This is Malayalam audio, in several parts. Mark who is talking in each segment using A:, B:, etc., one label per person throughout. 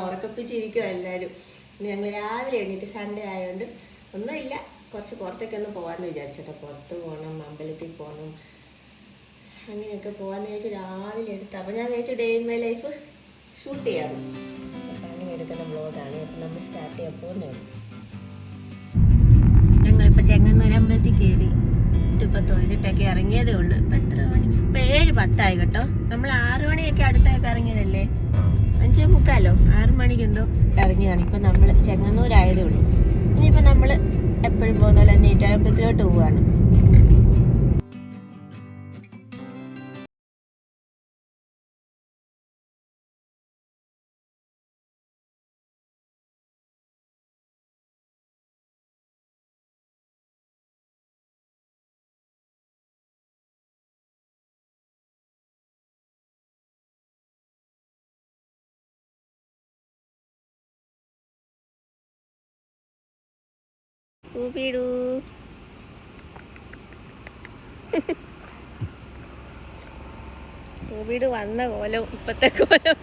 A: ഉറക്കപ്പിച്ചിരിക്കുക എല്ലാവരും. ഞങ്ങൾ രാവിലെ എണീറ്റ് സൺഡേ ആയതുകൊണ്ട് ഒന്നുമില്ല, കുറച്ച് പുറത്തേക്ക് ഒന്ന് പോകാമെന്ന് വിചാരിച്ചോട്ടോ. പുറത്ത് പോകണം, അമ്പലത്തിൽ പോകണം, അങ്ങനെയൊക്കെ പോകാമെന്ന് ചോദിച്ചാൽ രാവിലെ എടുത്ത്. അപ്പോൾ ഞാൻ വിചാരിച്ചു day in my life shoot ചെയ്യാറ്. അപ്പം അങ്ങനെ എടുക്കുന്ന വ്ലോഗാണ്. അപ്പം നമ്മൾ സ്റ്റാർട്ട് ചെയ്യാൻ പോകുന്നത്. ഞങ്ങളിപ്പോൾ ചെങ്ങന്നൂർ അമ്പലത്തിൽ കയറി. ഇപ്പോൾ തൊഴിലിട്ടൊക്കെ ഇറങ്ങിയതേ ഉള്ളൂ. ഇപ്പം എത്ര മണി? ഇപ്പം 7:10 കേട്ടോ. നമ്മൾ 6 മണിയൊക്കെ അടുത്തൊക്കെ ഇറങ്ങിയതല്ലേ, 5:45, 6 മണിക്ക് എന്തോ ഇറങ്ങിയതാണ്. ഇപ്പം നമ്മൾ ചെങ്ങന്നൂരായതേ ഉള്ളൂ. ഇനിയിപ്പോൾ നമ്മൾ എപ്പോഴും പോകുന്ന പോലെ തന്നെ ഈറ്റാമ്പലത്തിലോട്ട് പോവുകയാണ്. ൂപിടൂ ൂപിട് വന്ന കോലവും ഇപ്പത്തെ കോലവും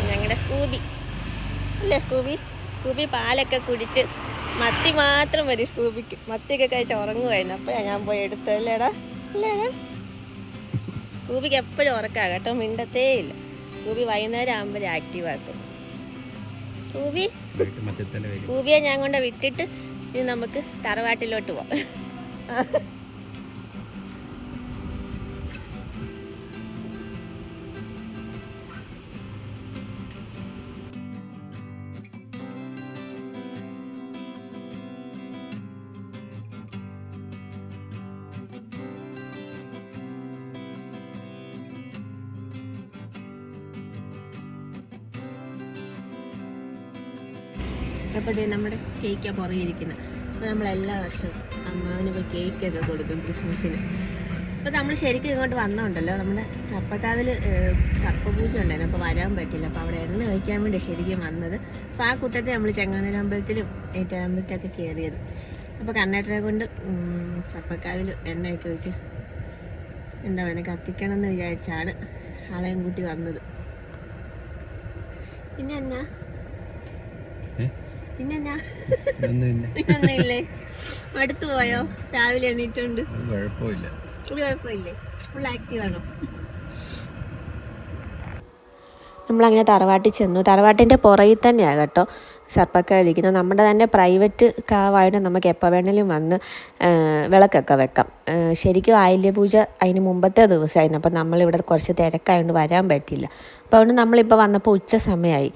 A: ഞങ്ങളുടെ സ്കൂബി അല്ലേ? സ്കൂബി പാലൊക്കെ കുടിച്ച് മത്തി മാത്രം മതി സ്കൂബിക്ക്. മത്തിയൊക്കെ കഴിച്ച് ഉറങ്ങുമായിരുന്നു. അപ്പോഴാണ് ഞാൻ പോയി എടുത്തല്ലേടാ. അല്ലേടാ, സ്കൂബിക്ക് എപ്പോഴും ഉറക്കാ കേട്ടോ, മിണ്ടത്തേ ഇല്ല. സ്കൂബി വൈകുന്നേരം ആകുമ്പോഴേ ആക്റ്റീവ് ആക്കും. സ്കൂബിയെ ഞാൻ കൊണ്ട് വിട്ടിട്ട് ഇനി നമുക്ക് തറവാട്ടിലോട്ട് പോവാം. അപ്പോൾ ഇത് നമ്മുടെ കേക്കാണ് പുറകിരിക്കുന്നത്. അപ്പോൾ നമ്മളെല്ലാ വർഷവും അമ്മാവിന് ഇപ്പോൾ കേക്കൊക്കെ കൊടുക്കും ക്രിസ്മസിന്. അപ്പോൾ നമ്മൾ ശരിക്കും ഇങ്ങോട്ട് വന്നോണ്ടല്ലോ, നമ്മുടെ സർപ്പക്കാവിൽ സർപ്പപൂജ ഉണ്ടായിരുന്നു. അപ്പോൾ വരാൻ പറ്റില്ല. അപ്പോൾ അവിടെ എണ്ണ വയ്ക്കാൻ വേണ്ടി ശരിക്കും വന്നത്. അപ്പോൾ ആ കൂട്ടത്തിൽ നമ്മൾ ചെങ്ങന്നൂർ അമ്പലത്തിലും ഏറ്റാമ്പലത്തിലൊക്കെ കയറിയത്. അപ്പോൾ കണ്ണേട്ടനെ കൊണ്ട് സർപ്പക്കാവിൽ എണ്ണയൊക്കെ വെച്ച് എന്താ പറയുക കത്തിക്കണം എന്ന് വിചാരിച്ചാണ് ആളെയും കൂട്ടി വന്നത്. പിന്നെന്നാ അടുത്തു പോയോ? രാവിലെ എണീറ്റുണ്ട്. കുഴപ്പമില്ലേ? ഫുൾ ആക്റ്റീവ് ആണോ? നമ്മളങ്ങനെ തറവാട്ടിൽ ചെന്നു. തറവാട്ടിൻ്റെ പുറകിൽ തന്നെയാണ് കേട്ടോ സർപ്പക്കാവ് ഇരിക്കുന്നത്. നമ്മുടെ തന്നെ പ്രൈവറ്റ് കാവായിട്ട് നമുക്ക് എപ്പോൾ വേണമെങ്കിലും വന്ന് വിളക്കൊക്കെ വെക്കാം. ശരിക്കും ആയില്യപൂജ അതിന് മുമ്പത്തെ ദിവസമായിരുന്നു. അപ്പോൾ നമ്മളിവിടെ കുറച്ച് തിരക്കായതുകൊണ്ട് വരാൻ പറ്റിയില്ല. അപ്പോൾ അതുകൊണ്ട് നമ്മളിപ്പോൾ വന്നപ്പോൾ ഉച്ച സമയമായി.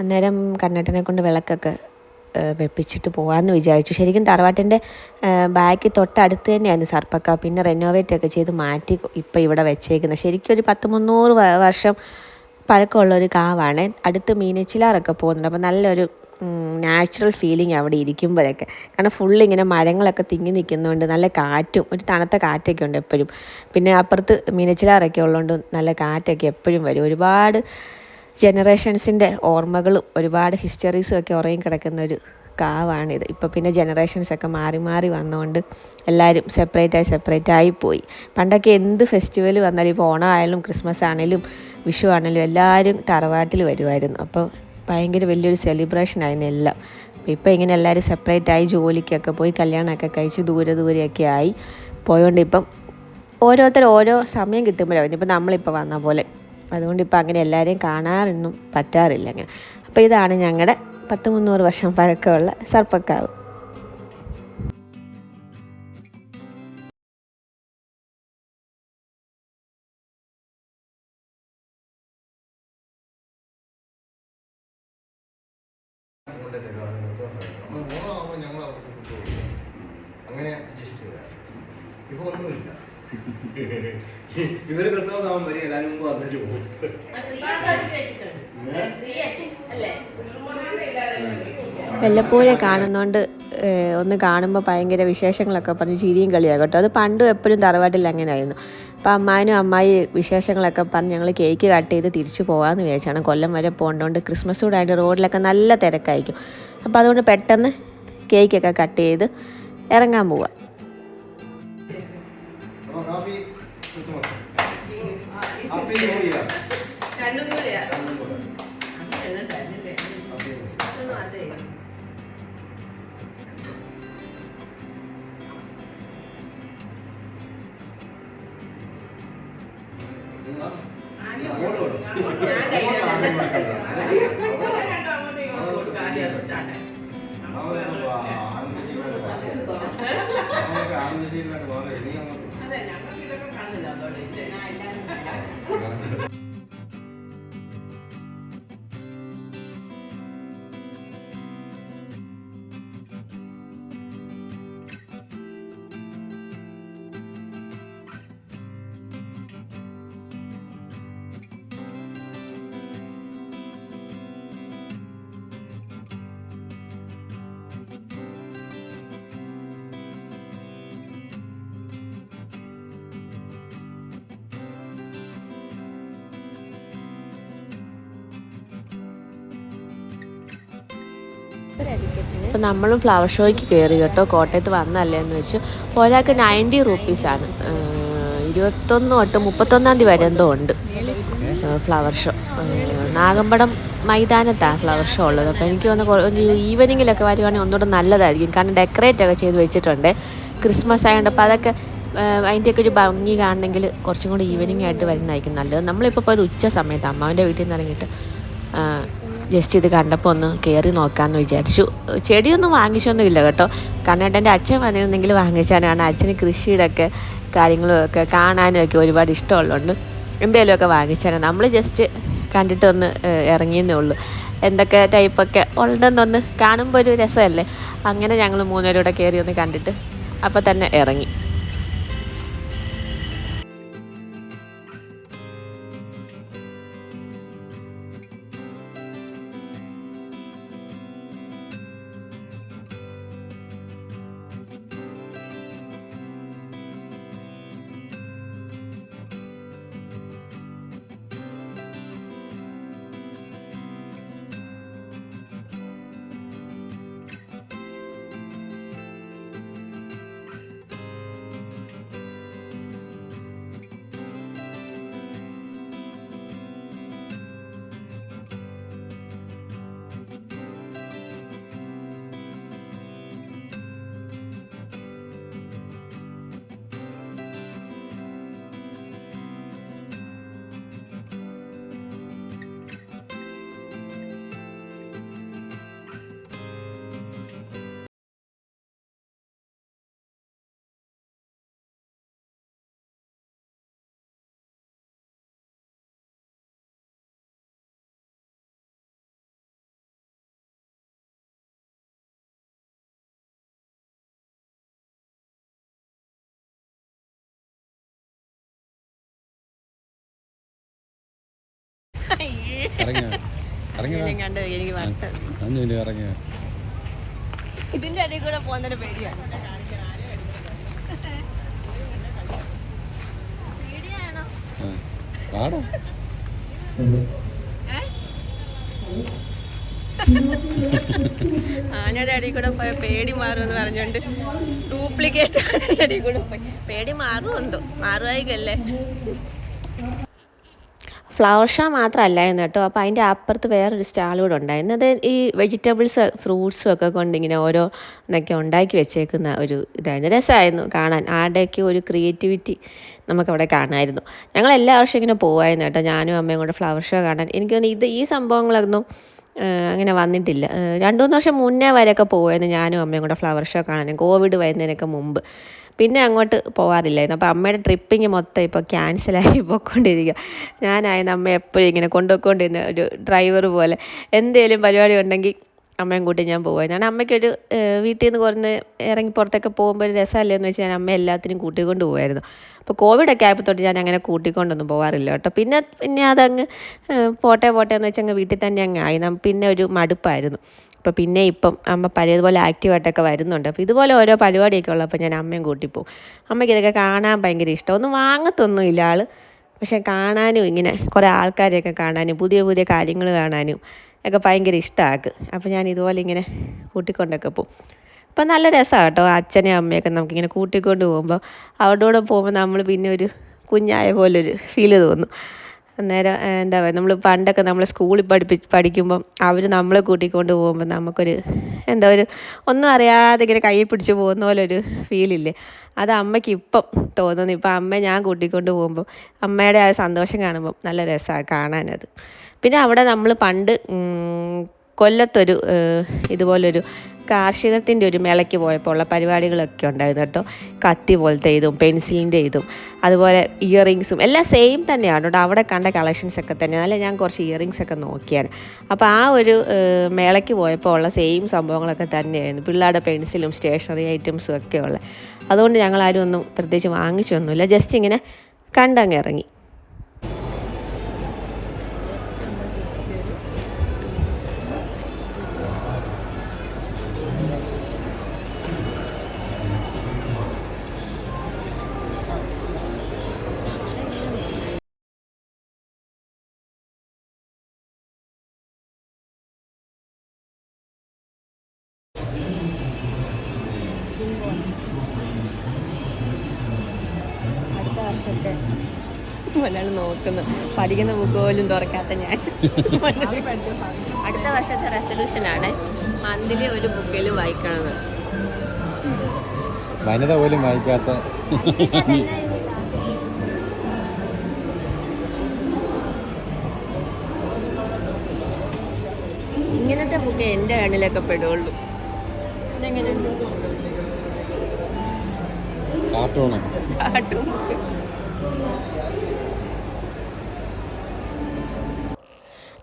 A: അന്നേരം കണ്ണേട്ടനെ കൊണ്ട് വിളക്കൊക്കെ വെപ്പിച്ചിട്ട് പോകാമെന്ന് വിചാരിച്ചു. ശരിക്കും തറവാട്ടിൻ്റെ ബാക്കി തൊട്ടടുത്ത് തന്നെയായിരുന്നു സർപ്പക്കാവ്. പിന്നെ റെനോവേറ്റ് ഒക്കെ ചെയ്ത് മാറ്റി ഇപ്പോൾ ഇവിടെ വെച്ചേക്കുന്നത്. ശരിക്കും ഒരു 100-300 വർഷം പഴക്കമുള്ളൊരു കാവാണ്. അടുത്ത് മീനച്ചിലാറൊക്കെ പോകുന്നുണ്ട്. അപ്പോൾ നല്ലൊരു നാച്ചുറൽ ഫീലിംഗ് അവിടെ ഇരിക്കുമ്പോഴൊക്കെ. കാരണം ഫുള്ളിങ്ങനെ മരങ്ങളൊക്കെ തിങ്ങി നിൽക്കുന്നതുകൊണ്ട് നല്ല കാറ്റും, ഒരു തണുത്ത കാറ്റൊക്കെ ഉണ്ട് എപ്പോഴും. പിന്നെ അപ്പുറത്ത് മീനച്ചിലാറൊക്കെ ഉള്ളതുകൊണ്ട് നല്ല കാറ്റൊക്കെ എപ്പോഴും വരും. ഒരുപാട് ജനറേഷൻസിൻ്റെ ഓർമ്മകളും ഒരുപാട് ഹിസ്റ്ററീസും ഒക്കെ ഉറങ്ങി കിടക്കുന്നൊരു കാവാണിത്. ഇപ്പോൾ പിന്നെ ജനറേഷൻസൊക്കെ മാറി മാറി വന്നുകൊണ്ട് എല്ലാവരും സെപ്പറേറ്റായി പോയി. പണ്ടൊക്കെ എന്ത് ഫെസ്റ്റിവൽ വന്നാലും, ഇപ്പോൾ ഓണമായാലും ക്രിസ്മസ് ആണെങ്കിലും വിഷു ആണെങ്കിലും എല്ലാവരും തറവാട്ടിൽ വരുമായിരുന്നു. അപ്പോൾ ഭയങ്കര വലിയൊരു സെലിബ്രേഷനായിരുന്നു എല്ലാം. അപ്പോൾ ഇപ്പോൾ ഇങ്ങനെ എല്ലാവരും സെപ്പറേറ്റായി ജോലിക്കൊക്കെ പോയി കല്യാണമൊക്കെ കഴിച്ച് ദൂരെയൊക്കെ ആയി പോയോണ്ട് ഇപ്പം ഓരോരുത്തർ ഓരോ സമയം കിട്ടുമ്പോഴാണ് ഇപ്പം നമ്മളിപ്പോൾ വന്ന പോലെ. അതുകൊണ്ട് ഇപ്പോൾ അങ്ങനെ എല്ലാവരെയും കാണാറൊന്നും പറ്റാറില്ല അങ്ങനെ. അപ്പോൾ ഇതാണ് ഞങ്ങളുടെ 100-300 വർഷം പഴക്കമുള്ള സർപ്പക്കാവ്.
B: ഇവര് കൃത്യമാകുമ്പോൾ വരും, എല്ലാവരും മുമ്പ് വന്നിട്ട് പോകും.
A: വല്ലപ്പോഴേ കാണുന്നതുകൊണ്ട് ഒന്ന് കാണുമ്പോൾ ഭയങ്കര വിശേഷങ്ങളൊക്കെ പറഞ്ഞ് ചിരിയും കളിയാകും കേട്ടോ. അത് പണ്ടും എപ്പോഴും തറവാട്ടിൽ അങ്ങനെയായിരുന്നു. അപ്പോൾ അമ്മാനും അമ്മായി വിശേഷങ്ങളൊക്കെ പറഞ്ഞ് ഞങ്ങൾ കേക്ക് കട്ട് ചെയ്ത് തിരിച്ചു പോകാമെന്ന് വിചാരിച്ചാണ്. കൊല്ലം വരെ പോകേണ്ടതുകൊണ്ട് ക്രിസ്മസ് കൂടായിട്ട് റോഡിലൊക്കെ നല്ല തിരക്കായിരിക്കും. അപ്പോൾ അതുകൊണ്ട് പെട്ടെന്ന് കേക്കൊക്കെ കട്ട് ചെയ്ത് ഇറങ്ങാൻ പോവാം.
B: Happy new year.
A: അപ്പോൾ നമ്മളും ഫ്ലവർ ഷോയ്ക്ക് കയറി കേട്ടോ. കോട്ടയത്ത് വന്നല്ലേ എന്ന് വെച്ച് ഒരാൾക്ക് 90 റുപ്പീസാണ്. 21 തൊട്ട് 31 തീയതി വരെ എന്തോ ഉണ്ട് ഫ്ലവർ ഷോ. നാഗമ്പടം മൈതാനത്താണ് ഫ്ലവർ ഷോ ഉള്ളത്. അപ്പോൾ എനിക്ക് തോന്നുന്നു ഈവനിങ്ങിലൊക്കെ വരുവാണെങ്കിൽ ഒന്നുകൂടെ നല്ലതായിരിക്കും. കാരണം ഡെക്കറേറ്റ് ഒക്കെ ചെയ്ത് വെച്ചിട്ടുണ്ട്. ക്രിസ്മസ് ആയതുകൊണ്ട് അപ്പോൾ അതൊക്കെ അതിൻ്റെയൊക്കെ ഒരു ഭംഗി കാണണമെങ്കിൽ കുറച്ചും കൂടി ഈവനിങ് ആയിട്ട് വരുന്നതായിരിക്കും നല്ലത്. നമ്മളിപ്പോൾ പോയത് ഉച്ച സമയത്ത് അമ്മാവിൻ്റെ വീട്ടിൽ നിന്ന് ഇറങ്ങിയിട്ട് ജസ്റ്റ് ഇത് കണ്ടപ്പോൾ ഒന്ന് കയറി നോക്കാമെന്ന് വിചാരിച്ചു. ചെടിയൊന്നും വാങ്ങിച്ചൊന്നും ഇല്ല കേട്ടോ. കണ്ണേട്ടൻ്റെ അച്ഛൻ വന്നിരുന്നെങ്കിൽ വാങ്ങിച്ചാലാണ്. അച്ഛന് കൃഷിയുടെ ഒക്കെ കാര്യങ്ങളും ഒക്കെ കാണാനും ഒക്കെ ഒരുപാട് ഇഷ്ടമുള്ളതുകൊണ്ട് എന്തെങ്കിലുമൊക്കെ വാങ്ങിച്ചാണ്. നമ്മൾ ജസ്റ്റ് കണ്ടിട്ടൊന്ന് ഇറങ്ങിയെന്നേ ഉള്ളൂ. എന്തൊക്കെ ടൈപ്പൊക്കെ ഉണ്ടെന്നൊന്ന് കാണുമ്പോൾ ഒരു രസമല്ലേ. അങ്ങനെ ഞങ്ങൾ 3 പേരും കൂടെ കയറി ഒന്ന് കണ്ടിട്ട് അപ്പോൾ തന്നെ ഇറങ്ങി. ഇതിന്റെ അടിയിൽ കൂടെ പോകുന്നതിന് പേടിയാണ്. ആനയുടെ അടിയിൽ കൂടെ പോയ പേടി മാറുമെന്ന് പറഞ്ഞോണ്ട് ഡ്യൂപ്ലിക്കേറ്റ് ആനയുടെ അടിയിൽ കൂടെ പോയി. പേടി മാറുമെന്തോ, മാറുമായിരിക്കല്ലേ. ഫ്ലവർ ഷോ മാത്രമല്ലായിരുന്നു കേട്ടോ. അപ്പോൾ അതിൻ്റെ അപ്പുറത്ത് വേറൊരു സ്റ്റാൾ കൂടെ ഉണ്ടായിരുന്നു. അത് ഈ വെജിറ്റബിൾസ് ഫ്രൂട്ട്സും ഒക്കെ കൊണ്ട് ഇങ്ങനെ ഓരോന്നൊക്കെ ഉണ്ടാക്കി വെച്ചേക്കുന്ന ഒരു ഇതായിരുന്നു. രസമായിരുന്നു കാണാൻ. ആരുടെയൊക്കെ ഒരു ക്രിയേറ്റിവിറ്റി നമുക്കവിടെ കാണാമായിരുന്നു. ഞങ്ങൾ എല്ലാ വർഷവും ഇങ്ങനെ പോകുമായിരുന്നു കേട്ടോ, ഞാനും അമ്മയും കൂടെ ഫ്ലവർ ഷോ കാണാൻ. എനിക്ക് തോന്നുന്നു ഈ സംഭവങ്ങളൊന്നും അങ്ങനെ വന്നിട്ടില്ല. 2-3 വർഷം മുന്നേ വരെയൊക്കെ പോകുമായിരുന്നു ഞാനും അമ്മയും കൂടെ ഫ്ലവർ ഷോ കാണാൻ, കോവിഡ് വരുന്നതിനൊക്കെ മുമ്പ്. പിന്നെ അങ്ങോട്ട് പോകാറില്ലായിരുന്നു. അപ്പോൾ അമ്മയുടെ ട്രിപ്പിങ് മൊത്തം ഇപ്പോൾ ക്യാൻസലായി പോയിക്കൊണ്ടിരിക്കുക. ഞാനായിരുന്നു അമ്മ എപ്പോഴും ഇങ്ങനെ കൊണ്ടുപോയിക്കൊണ്ടിരുന്ന ഒരു ഡ്രൈവർ പോലെ. എന്തെങ്കിലും പരിപാടി ഉണ്ടെങ്കിൽ അമ്മയും കൂട്ടി ഞാൻ പോകുമായിരുന്നു. ഞാൻ അമ്മയ്ക്കൊരു വീട്ടിൽ നിന്ന് കുറഞ്ഞ് ഇറങ്ങി പുറത്തൊക്കെ പോകുമ്പോൾ ഒരു രസമല്ലേ എന്ന് വെച്ച് ഞാൻ അമ്മ എല്ലാത്തിനും കൂട്ടിക്കൊണ്ട് പോകുമായിരുന്നു. അപ്പോൾ കോവിഡൊക്കെ ആയപ്പോൾ തൊട്ട് ഞാൻ അങ്ങനെ കൂട്ടിക്കൊണ്ടൊന്നും പോകാറില്ല കേട്ടോ. പിന്നെ അതങ്ങ് പോട്ടെ എന്ന് വെച്ച് അങ്ങ് വീട്ടിൽ തന്നെ അങ്ങ് ആയി. പിന്നെ ഒരു മടുപ്പായിരുന്നു. അപ്പോൾ പിന്നെ ഇപ്പം അമ്മ പഴയതുപോലെ ആക്റ്റീവായിട്ടൊക്കെ വരുന്നുണ്ട്. അപ്പോൾ ഇതുപോലെ ഓരോ പരിപാടിയൊക്കെ ഉള്ളപ്പോൾ ഞാൻ അമ്മയും കൂട്ടിപ്പോവും. അമ്മയ്ക്ക് ഇതൊക്കെ കാണാൻ ഭയങ്കര ഇഷ്ടം. ഒന്നും വാങ്ങത്തൊന്നുമില്ല ആൾ, പക്ഷെ കാണാനും ഇങ്ങനെ കുറേ ആൾക്കാരെയൊക്കെ കാണാനും പുതിയ പുതിയ കാര്യങ്ങൾ കാണാനും ഒക്കെ ഭയങ്കര ഇഷ്ടമാക്ക്. അപ്പോൾ ഞാൻ ഇതുപോലെ ഇങ്ങനെ കൂട്ടിക്കൊണ്ടൊക്കെ പോവും. അപ്പം നല്ല രസമാണ് കേട്ടോ. അച്ഛനെയും അമ്മയൊക്കെ നമുക്കിങ്ങനെ കൂട്ടിക്കൊണ്ട് പോകുമ്പോൾ അവരുടെ കൂടെ പോകുമ്പോൾ നമ്മൾ പിന്നെ ഒരു കുഞ്ഞായ പോലൊരു ഫീല് തോന്നും. അന്നേരം എന്താ പറയുക, നമ്മൾ പണ്ടൊക്കെ നമ്മൾ സ്കൂളിൽ പഠിക്കുമ്പം അവർ നമ്മളെ കൂട്ടിക്കൊണ്ട് പോകുമ്പോൾ നമുക്കൊരു ഒന്നും അറിയാതെ ഇങ്ങനെ കൈ പിടിച്ച് പോകുന്ന പോലെ ഒരു ഫീലില്ലേ, അത് അമ്മയ്ക്ക് ഇപ്പം തോന്നുന്നു. ഇപ്പം അമ്മ ഞാൻ കൂട്ടിക്കൊണ്ട് പോകുമ്പോൾ അമ്മയുടെ ആ സന്തോഷം കാണുമ്പം നല്ല രസമാണ് കാണാനത്. പിന്നെ അവിടെ നമ്മൾ പണ്ട് കൊല്ലത്തൊരു ഇതുപോലൊരു കാർഷികത്തിൻ്റെ ഒരു മേളയ്ക്ക് പോയപ്പോൾ ഉള്ള പരിപാടികളൊക്കെ ഉണ്ടായിരുന്നു കേട്ടോ. കത്തി പോലത്തെ ഇതും പെൻസിലിൻ്റെ ഇതും അതുപോലെ ഇയറിങ്സും എല്ലാം സെയിം തന്നെയാണ് കേട്ടോ. അവിടെ കണ്ട കളക്ഷൻസൊക്കെ തന്നെയാണ്. അല്ല ഞാൻ കുറച്ച് ഇയറിങ്സൊക്കെ നോക്കിയാണ്. അപ്പോൾ ആ ഒരു മേളയ്ക്ക് പോയപ്പോൾ ഉള്ള സെയിം സംഭവങ്ങളൊക്കെ തന്നെയായിരുന്നു. പിള്ളേരുടെ പെൻസിലും സ്റ്റേഷനറി ഐറ്റംസും ഒക്കെ ഉള്ളത്. അതുകൊണ്ട് ഞങ്ങളാരും ഒന്നും പ്രത്യേകിച്ച് വാങ്ങിച്ചൊന്നുമില്ല. ജസ്റ്റ് ഇങ്ങനെ കണ്ടങ്ങ് ഇറങ്ങി. അടുത്ത വർഷത്തെ ഒരാൾ നോക്കുന്നു, പഠിക്കുന്ന ബുക്ക് പോലും തുറക്കാത്ത ഞാൻ. അടുത്ത വർഷത്തെ റെസൊല്യൂഷനാണ് മന്ത്ലി ഒരു ബുക്കിലും വായിക്കണമെന്ന്.
C: വനിത പോലും വായിക്കാത്ത
A: ഇങ്ങനത്തെ ബുക്ക് എൻ്റെ കണ്ണിലൊക്കെ പെടുള്ളൂ.
C: Cartoon
A: cartoon.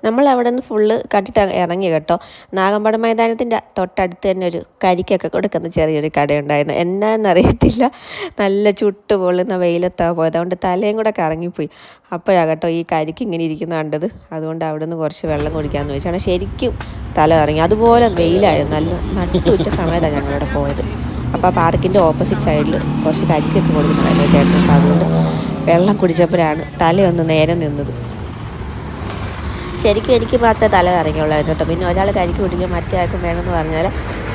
A: നമ്മൾ അവിടെ നിന്ന് ഫുള്ള് കണ്ടിട്ട് ഇറങ്ങി കേട്ടോ. നാഗമ്പടം മൈതാനത്തിൻ്റെ തൊട്ടടുത്ത് തന്നെ ഒരു കരിക്കൊക്കെ കൊടുക്കുന്ന ചെറിയൊരു കടയുണ്ടായിരുന്നു. എന്നാന്നറിയത്തില്ല, നല്ല ചുട്ട് പൊള്ളുന്ന വെയിലത്താണ് പോയത്. അതുകൊണ്ട് തലയും കൂടെ കറങ്ങിപ്പോയി. അപ്പോഴാണ് കേട്ടോ ഈ കരിക്ക് ഇങ്ങനെ ഇരിക്കുന്ന കണ്ടത്. അതുകൊണ്ട് അവിടെ നിന്ന് കുറച്ച് വെള്ളം കുടിക്കാമെന്ന് വെച്ചാണ്. ശരിക്കും തല കറങ്ങി. അതുപോലെ വെയിലായിരുന്നു. നല്ല നട്ടു ഉച്ച സമയത്താണ് ഞങ്ങളവിടെ പോയത്. അപ്പോൾ പാർക്കിൻ്റെ ഓപ്പോസിറ്റ് സൈഡിൽ കുറച്ച് കരിക്കൊക്കെ കൊടുക്കുന്നുണ്ടായിരുന്നു ചേട്ടൻ. അപ്പോൾ അതുകൊണ്ട് വെള്ളം കുടിച്ചപ്പോഴാണ് തലയൊന്ന് നേരെ നിന്നത്. ശരിക്കും എനിക്ക് മാത്രമേ തല കറങ്ങിയുള്ളായിരുന്നു കേട്ടോ. പിന്നെ ഒരാൾ കരിക്ക് കുടിക്കും, മറ്റേ ആൾക്കും വേണമെന്ന് പറഞ്ഞാൽ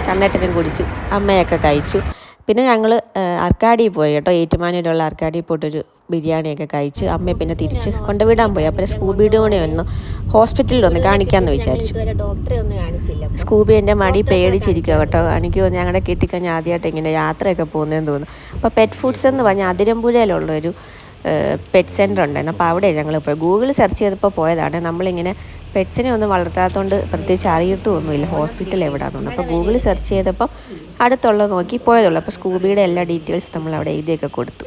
A: കണ്ണേട്ടനും കുടിച്ചു, അമ്മയൊക്കെ കഴിച്ചു. പിന്നെ ഞങ്ങൾ അർക്കാടിയിൽ പോയി കേട്ടോ. ഏറ്റുമാനൂരുള്ള അർക്കാടിയിൽ പോയിട്ടൊരു ബിരിയാണിയൊക്കെ കഴിച്ച് അമ്മയെ പിന്നെ തിരിച്ച് കൊണ്ടുവിടാൻ പോയി. അപ്പോൾ സ്കൂബിയുടെ കൂടെ ഒന്ന് ഹോസ്പിറ്റലിൽ കാണിക്കാമെന്ന് വിചാരിച്ചു. ഡോക്ടറെ ഒന്നും കാണിച്ചില്ല. സ്കൂബി എൻ്റെ മടി പേടിച്ചിരിക്കുക കേട്ടോ. എനിക്ക് ഞങ്ങളുടെ കിട്ടിക്കഴിഞ്ഞാൽ ആദ്യമായിട്ട് ഇങ്ങനെ യാത്രയൊക്കെ പോകുന്നതെന്ന് തോന്നുന്നു. അപ്പോൾ പെറ്റ് ഫുഡ്സ് എന്ന് പറഞ്ഞാൽ അതിരമ്പുഴയിലുള്ളൊരു പെറ്റ് സെൻ്റർ ഉണ്ടായിരുന്നു. അപ്പോൾ അവിടെ ഞങ്ങൾ പോയി ഗൂഗിൾ സെർച്ച് ചെയ്തപ്പോൾ പോയതാണ്. നമ്മളിങ്ങനെ പെറ്റ്സിനെ ഒന്നും വളർത്താത്തതുകൊണ്ട് പ്രത്യേകിച്ച് അറിയത്തൊന്നുമില്ല ഹോസ്പിറ്റൽ എവിടെയാണെന്ന്. അപ്പോൾ ഗൂഗിൾ സെർച്ച് ചെയ്തപ്പം അടുത്തുള്ളത് നോക്കി പോയതുള്ളൂ. അപ്പോൾ സ്കൂബിയുടെ എല്ലാ ഡീറ്റെയിൽസ് നമ്മൾ അവിടെ എഴുതിയൊക്കെ കൊടുത്തു.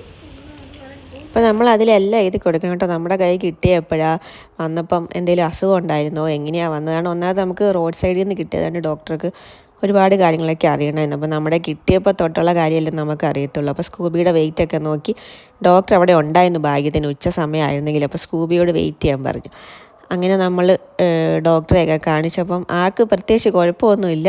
A: അപ്പോൾ നമ്മൾ അതിലെല്ലാം എഴുതി കൊടുക്കണം കേട്ടോ. നമ്മുടെ കൈ കിട്ടിയപ്പോഴാണ് വന്നപ്പം എന്തെങ്കിലും അസുഖം ഉണ്ടായിരുന്നോ, എങ്ങനെയാണ് വന്നതാണ്. ഒന്നാമത് നമുക്ക് റോഡ് സൈഡിൽ നിന്ന് കിട്ടിയതാണ്. ഡോക്ടർക്ക് ഒരുപാട് കാര്യങ്ങളൊക്കെ അറിയണമായിരുന്നു. അപ്പോൾ നമ്മുടെ കിട്ടിയപ്പോൾ തൊട്ടുള്ള കാര്യമല്ലേ നമുക്ക് അറിയത്തുള്ളൂ. അപ്പോൾ സ്കൂബിയുടെ വെയിറ്റൊക്കെ നോക്കി ഡോക്ടർ അവിടെ ഉണ്ടായിരുന്നു ഭാഗ്യത്തിന്. ഉച്ച സമയമായിരുന്നെങ്കിൽ അപ്പോൾ സ്കൂബിയോട് വെയിറ്റ് ചെയ്യാൻ പറഞ്ഞു. അങ്ങനെ നമ്മൾ ഡോക്ടറെയൊക്കെ കാണിച്ചപ്പം ആൾക്ക് പ്രത്യേകിച്ച് കുഴപ്പമൊന്നുമില്ല.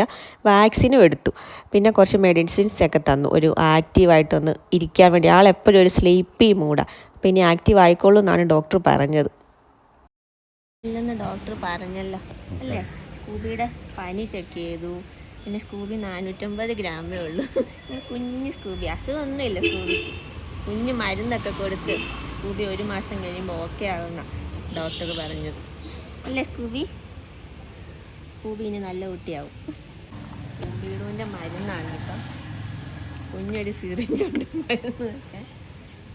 A: വാക്സിനും എടുത്തു. പിന്നെ കുറച്ച് മെഡിസിൻസൊക്കെ തന്നു, ഒരു ആക്റ്റീവായിട്ടൊന്ന് ഇരിക്കാൻ വേണ്ടി. ആളെപ്പോഴും ഒരു സ്ലീപ്പി മൂഡാണ്. പിന്നെ ആക്റ്റീവ് ആയിക്കോളൂ എന്നാണ് ഡോക്ടർ പറഞ്ഞത്. ഇല്ലെന്ന് ഡോക്ടർ പറഞ്ഞല്ലോ അല്ലേ. സ്കൂബിയുടെ പനി ചെക്ക് ചെയ്തു. പിന്നെ സ്കൂബി 450 ഗ്രാമേ ഉള്ളൂ. കുഞ്ഞ് സ്കൂബി, അസുഖമൊന്നുമില്ല സ്കൂബിക്ക്. കുഞ്ഞ് മരുന്നൊക്കെ കൊടുത്ത് സ്കൂബി 1 മാസം കഴിയുമ്പോൾ ഓക്കെ ആകുമെന്നാണ് ഡോക്ടർ പറഞ്ഞത് അല്ലേ. സ്കൂബി ഇനി നല്ല കുട്ടിയാവും. സ്കൂബിയുടെ മരുന്നാണ് കേട്ടോ. കുഞ്ഞൊരു സിറിഞ്ചുണ്ട് മരുന്ന് വെക്കാൻ.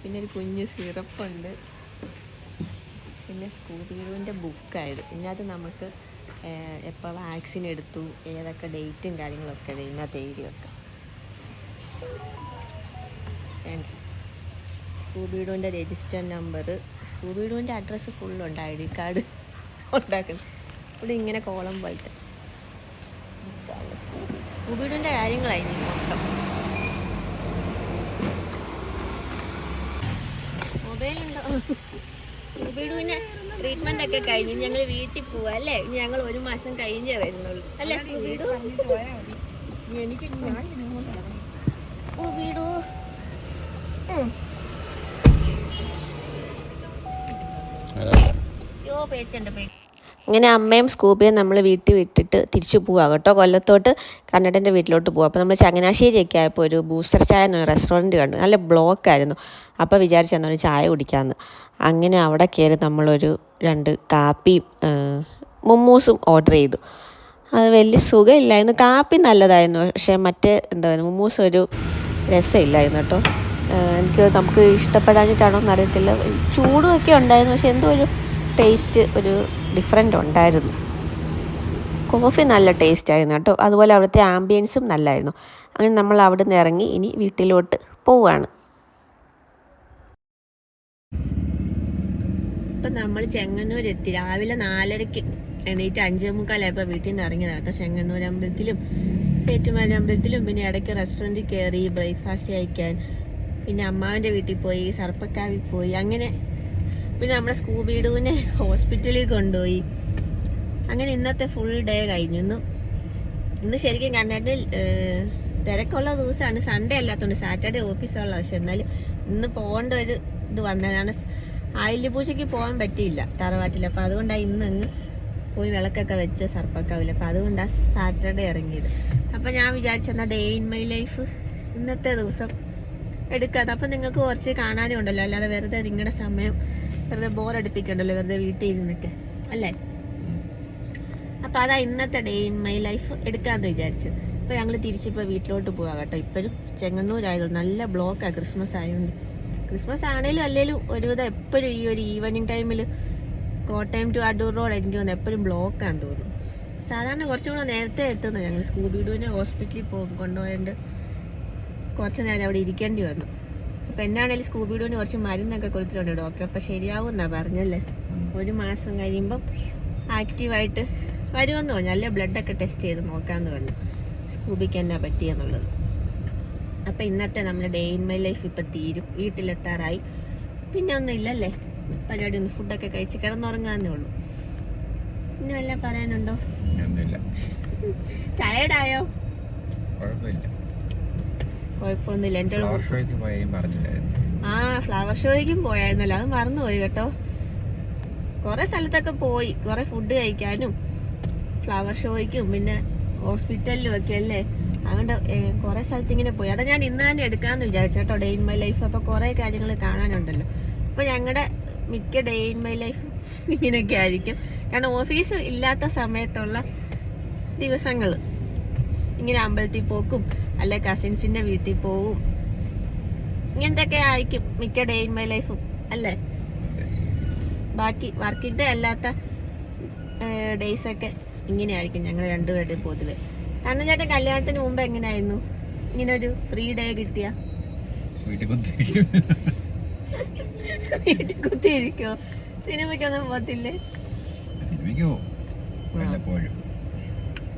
A: പിന്നെ ഒരു കുഞ്ഞ് സിറപ്പുണ്ട്. പിന്നെ സ്കൂബിയുടെ ബുക്കായത്. ഇതിനകത്ത് നമുക്ക് എപ്പോൾ വാക്സിൻ എടുത്തു, ഏതൊക്കെ ഡേറ്റും കാര്യങ്ങളൊക്കെ ഇതിനകത്ത് എഴുതി വെക്കാം. സ്കൂബിഡോൻ്റെ രജിസ്റ്റർ നമ്പർ, സ്കൂബിഡോൻ്റെ അഡ്രസ്സ് ഫുള്ളുണ്ട്. ID കാർഡ് ഉണ്ടാക്കുന്നത് ഇവിടെ ഇങ്ങനെ കോളം പോലത്തെ സ്കൂബിഡോൻ്റെ കാര്യങ്ങളായി മൊത്തം. മൊബൈലുണ്ടോ? സ്കൂബിഡോൻ്റെ ട്രീറ്റ്മെൻ്റ് ഒക്കെ കഴിഞ്ഞ് ഞങ്ങൾ വീട്ടിൽ പോവാ അല്ലേ. ഇനി ഞങ്ങൾ 1 മാസം കഴിഞ്ഞേ വരുന്നുള്ളൂ അല്ലേ സ്കൂബിഡോ. സ്കൂബിഡോ ഇങ്ങനെ അമ്മയും സ്കൂബിയും നമ്മൾ വീട്ടിൽ വിട്ടിട്ട് തിരിച്ചു പോവാം കേട്ടോ. കൊല്ലത്തോട്ട് കണ്ണടൻ്റെ വീട്ടിലോട്ട് പോവാം. അപ്പോൾ നമ്മൾ ചങ്ങനാശ്ശേരിയൊക്കെ ആയപ്പോൾ ഒരു ബൂസ്റ്റർ ചായ എന്നൊരു റെസ്റ്റോറൻറ്റ് കണ്ടു. നല്ല ബ്ലോക്കായിരുന്നു. അപ്പോൾ വിചാരിച്ചെന്നൊരു ചായ കുടിക്കാമെന്ന്. അങ്ങനെ അവിടെ കയറി നമ്മളൊരു 2 കാപ്പിയും മുമ്മൂസും ഓർഡർ ചെയ്തു. അത് വലിയ സുഖമില്ലായിരുന്നു. കാപ്പി നല്ലതായിരുന്നു, പക്ഷേ മറ്റേ എന്താ മുമ്മൂസ് ഒരു രസമില്ലായിരുന്നു കേട്ടോ. എനിക്ക് നമുക്ക് ഇഷ്ടപ്പെടാഞ്ഞിട്ടാണോ എന്നറിയത്തില്ല. ചൂടുമൊക്കെ ഉണ്ടായിരുന്നു, പക്ഷെ എന്തോ ഒരു ടേസ്റ്റ് ഒരു ഡിഫറെൻ്റ് ഉണ്ടായിരുന്നു. കോഫി നല്ല ടേസ്റ്റ് ആയിരുന്നു കേട്ടോ. അതുപോലെ അവിടുത്തെ ആംബിയൻസും നല്ലായിരുന്നു. അങ്ങനെ നമ്മൾ അവിടെ നിന്ന് ഇറങ്ങി ഇനി വീട്ടിലോട്ട് പോവുകയാണ്. ഇപ്പം നമ്മൾ ചെങ്ങന്നൂർ എത്തി. രാവിലെ 4:30 എണീറ്റ് 5:45 വീട്ടിൽ നിന്ന് ഇറങ്ങിയതാണ് കേട്ടോ. ചെങ്ങന്നൂർ അമ്പലത്തിലും പേറ്റുമല അമ്പലത്തിലും പിന്നെ ഇടയ്ക്ക് റെസ്റ്റോറൻറ്റിൽ കയറി ബ്രേക്ക്ഫാസ്റ്റ് കഴിക്കാൻ, പിന്നെ അമ്മാവിൻ്റെ വീട്ടിൽ പോയി, സർപ്പക്കാവിൽ പോയി, അങ്ങനെ പിന്നെ നമ്മുടെ സ്കൂബീഡുവിനെ ഹോസ്പിറ്റലിൽ കൊണ്ടുപോയി. അങ്ങനെ ഇന്നത്തെ ഫുൾ ഡേ കഴിഞ്ഞു. ഇന്ന് ശരിക്കും കണ്ടിട്ട് തിരക്കുള്ള ദിവസമാണ്, സൺഡേ അല്ലാത്തതുകൊണ്ട്. സാറ്റർഡേ ഓഫീസുള്ള, പക്ഷെ എന്നാലും ഇന്ന് പോകേണ്ട ഒരു ഇത് വന്നതാണ്. ആയില്യപൂജയ്ക്ക് പോകാൻ പറ്റിയില്ല തറവാട്ടിൽ. അപ്പോൾ അതുകൊണ്ടാണ് ഇന്ന് അങ്ങ് പോയി വിളക്കൊക്കെ വെച്ച് സർപ്പക്കാവില്ല. അപ്പോൾ അതുകൊണ്ടാണ് സാറ്റർഡേ ഇറങ്ങിയത്. അപ്പോൾ ഞാൻ വിചാരിച്ചെന്നാൽ ഡേ ഇൻ മൈ ലൈഫ് ഇന്നത്തെ ദിവസം എടുക്കാതെ. അപ്പം നിങ്ങൾക്ക് കുറച്ച് കാണാനും ഉണ്ടല്ലോ, അല്ലാതെ വെറുതെ നിങ്ങളുടെ സമയം വെറുതെ ബോറടിപ്പിക്കണ്ടല്ലോ വെറുതെ വീട്ടിൽ ഇരുന്നിട്ട്, അല്ലേ? അപ്പം അതാ ഇന്നത്തെ ഡേ ഇൻ മൈ ലൈഫ് എടുക്കാമെന്ന് വിചാരിച്ചത്. ഇപ്പോൾ ഞങ്ങൾ തിരിച്ചിപ്പോൾ വീട്ടിലോട്ട് പോകാം കേട്ടോ. ഇപ്പോഴും ചെങ്ങന്നൂരായതുകൊണ്ട് നല്ല ബ്ലോക്കാണ്, ക്രിസ്മസ് ആയതുകൊണ്ട്. ക്രിസ്മസ് ആണെങ്കിലും അല്ലെങ്കിലും ഒരുവിധം എപ്പോഴും ഈ ഒരു ഈവനിങ് ടൈമിൽ കോട്ടയം ടു അടൂർ റോഡ് എനിക്ക് തോന്നുന്നു എപ്പോഴും ബ്ലോക്കാന്ന് തോന്നുന്നു. സാധാരണ കുറച്ചും കൂടെ നേരത്തെ എത്തുന്നത്. ഞങ്ങൾ സ്കൂബീഡുവിനെ ഹോസ്പിറ്റലിൽ കൊണ്ടുപോയതുകൊണ്ട് കുറച്ച് നേരം അവിടെ ഇരിക്കേണ്ടി വന്നു. അപ്പം എന്നാണേലും സ്കൂബീഡുവിന് കുറച്ച് മരുന്നൊക്കെ കൊടുത്തിട്ടുണ്ട് ഡോക്ടർ. അപ്പം ശരിയാവും എന്നാണ് പറഞ്ഞല്ലേ. 1 മാസം കഴിയുമ്പം ആക്റ്റീവായിട്ട് വരുമെന്ന് പറഞ്ഞു. അല്ലെ ബ്ലഡൊക്കെ ടെസ്റ്റ് ചെയ്ത് നോക്കാമെന്ന് പറഞ്ഞു സ്കൂബിക്ക് എന്നാ പറ്റിയെന്നുള്ളത്. അപ്പം ഇന്നത്തെ നമ്മുടെ ഡേ ഇൻ മൈ ലൈഫ് ഇപ്പം തീരും. വീട്ടിലെത്താറായി. പിന്നെ ഒന്നും ഇല്ലല്ലേ പരിപാടി. ഒന്ന് ഫുഡൊക്കെ കഴിച്ച് കിടന്നുറങ്ങാന്നേ ഉള്ളൂ. പിന്നെ വല്ല പറയാനുണ്ടോ? ടയേർഡായോ? കുഴപ്പമൊന്നുമില്ല. എൻ്റെ ഫ്ലവർ ഷോയ്ക്കും പോയായിരുന്നല്ലോ, അത് മറന്നുപോയി കേട്ടോ. കുറെ സ്ഥലത്തൊക്കെ പോയി, കുറെ ഫുഡ് കഴിക്കാനും ഫ്ലവർ ഷോയ്ക്കും പിന്നെ ഹോസ്പിറ്റലിലും ഒക്കെ അല്ലേ. അതുകൊണ്ട് കുറെ സ്ഥലത്ത് ഇങ്ങനെ പോയി. അതാ ഞാൻ ഇന്ന് തന്നെ എടുക്കാമെന്ന് വിചാരിച്ചു കേട്ടോ ഡേ ഇൻ മൈ ലൈഫ്. അപ്പോൾ കുറേ കാര്യങ്ങൾ കാണാനുണ്ടല്ലോ. അപ്പോൾ ഞങ്ങളുടെ മിക്ക ഡേ ഇൻ മൈ ലൈഫ് ഇങ്ങനെയൊക്കെ ആയിരിക്കും. കാരണം ഓഫീസ് ഇല്ലാത്ത സമയത്തുള്ള ദിവസങ്ങൾ ഇങ്ങനെ അമ്പലത്തിൽ പോക്കും അല്ലെ കസിൻസിൻ്റെ വീട്ടിൽ പോവും, ഇങ്ങനത്തെയൊക്കെ ആയിരിക്കും മിക്ക ഡേ ഇൻ മൈ ലൈഫും, അല്ലേ? ബാക്കി വർക്കിംഗ് ഡേ അല്ലാത്ത ഡേയ്സൊക്കെ ഇങ്ങനെയായിരിക്കും ഞങ്ങൾ രണ്ടുപേരുടെയും പൊതുവെ. കാരണം ചേട്ടൻ കല്യാണത്തിന് മുമ്പ് എങ്ങനെയായിരുന്നു? ഇങ്ങനെ ഒരു ഫ്രീ ഡേ കിട്ടിയ വീട്ടിൽ കുത്തിയിരിക്കോ? സിനിമയ്ക്കൊന്നും പോകത്തില്ലേ?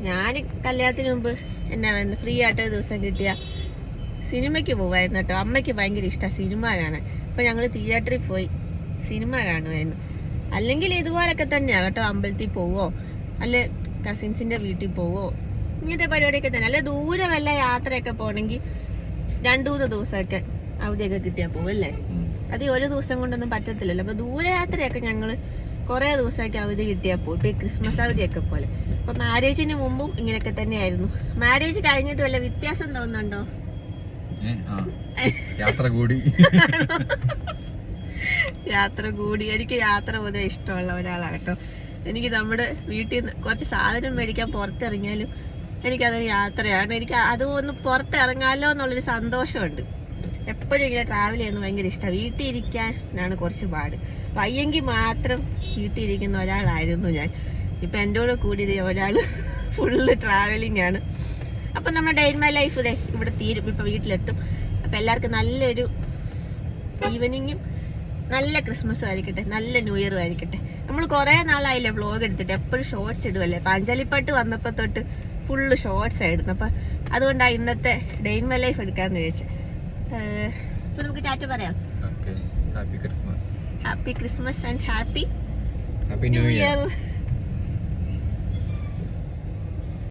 A: ഞാൻ കല്യാണത്തിന് മുമ്പ് എന്നാ ഫ്രീ ആയിട്ട് ദിവസം കിട്ടിയ സിനിമയ്ക്ക് പോവായിരുന്നു കേട്ടോ. അമ്മയ്ക്ക് ഭയങ്കര ഇഷ്ടമാണ് സിനിമ കാണാൻ. അപ്പോൾ ഞങ്ങൾ തിയേറ്ററിൽ പോയി സിനിമ കാണുമായിരുന്നു. അല്ലെങ്കിൽ ഇതുപോലൊക്കെ തന്നെയാണ് കേട്ടോ. അമ്പലത്തിൽ പോവോ അല്ലെ കസിൻസിൻ്റെ വീട്ടിൽ പോവോ, ഇങ്ങനത്തെ പരിപാടിയൊക്കെ തന്നെ. അല്ലെ ദൂരെ വല്ല യാത്രയൊക്കെ പോകണമെങ്കിൽ 2-3 ദിവസമൊക്കെ അവധിയൊക്കെ കിട്ടിയാൽ പോകും, അല്ലേ? അത് ഒരു ദിവസം കൊണ്ടൊന്നും പറ്റത്തില്ലല്ലോ. അപ്പോൾ ദൂരയാത്രയൊക്കെ ഞങ്ങൾ കുറേ ദിവസമൊക്കെ അവധി കിട്ടിയാൽ പോകും. ഇപ്പോൾ ഈ ക്രിസ്മസ് അവധിയൊക്കെ പോലെ. അപ്പോൾ മാരേജിന് മുമ്പും ഇങ്ങനെയൊക്കെ തന്നെയായിരുന്നു. മാരേജ് കഴിഞ്ഞിട്ട് വല്ല വ്യത്യാസം തോന്നുന്നുണ്ടോ?
B: യാത്ര കൂടി.
A: എനിക്ക് യാത്ര പൊതുവെ ഇഷ്ടമുള്ള ഒരാളാണ് കേട്ടോ. എനിക്ക് നമ്മുടെ വീട്ടിൽ നിന്ന് കുറച്ച് സാധനം മേടിക്കാൻ പുറത്തിറങ്ങിയാലും എനിക്കതൊരു യാത്രയാണ്. എനിക്ക് അതൊന്ന് പുറത്തിറങ്ങാമല്ലോ എന്നുള്ളൊരു സന്തോഷമുണ്ട്. എപ്പോഴും ഇങ്ങനെ ട്രാവൽ ചെയ്യുന്നത് ഭയങ്കര ഇഷ്ടമാണ്. വീട്ടിൽ ഇരിക്കാനാണ് കുറച്ച് പാട്. വയ്യെങ്കിൽ മാത്രം വീട്ടിൽ ഇരിക്കുന്ന ഒരാളായിരുന്നു ഞാൻ. ഇപ്പം എൻ്റെ കൂടെ കൂടി ഒരാൾ ഫുള്ള് ട്രാവലിംഗ് ആണ്. അപ്പം നമ്മുടെ ഡേ ഇൻ മൈ ലൈഫ് ഇതേ ഇവിടെ തീരും. ഇപ്പം വീട്ടിലെത്തും. അപ്പം എല്ലാവർക്കും നല്ലൊരു ഈവനിങ്ങും നല്ല ക്രിസ്മസും ആയിരിക്കട്ടെ, നല്ല ന്യൂ ഇയറും ആയിരിക്കട്ടെ. നമ്മൾ കുറേ നാളായില്ലേ വ്ളോഗ് എടുത്തിട്ട്, എപ്പോഴും ഷോർട്സ് ഇടുമല്ലേ. പാഞ്ചാലിപ്പാട്ട് വന്നപ്പോൾ തൊട്ട് ഫുള്ള് ഷോർട്സ് ആയിരുന്നു. അപ്പം അതുകൊണ്ടാണ് ഇന്നത്തെ ഡേ ഇൻ മൈ ലൈഫ് എടുക്കാമെന്ന് ചോദിച്ചത്. അപ്പോൾ നമുക്ക് ടാറ്റ പറയാം. Happy Christmas and happy new year.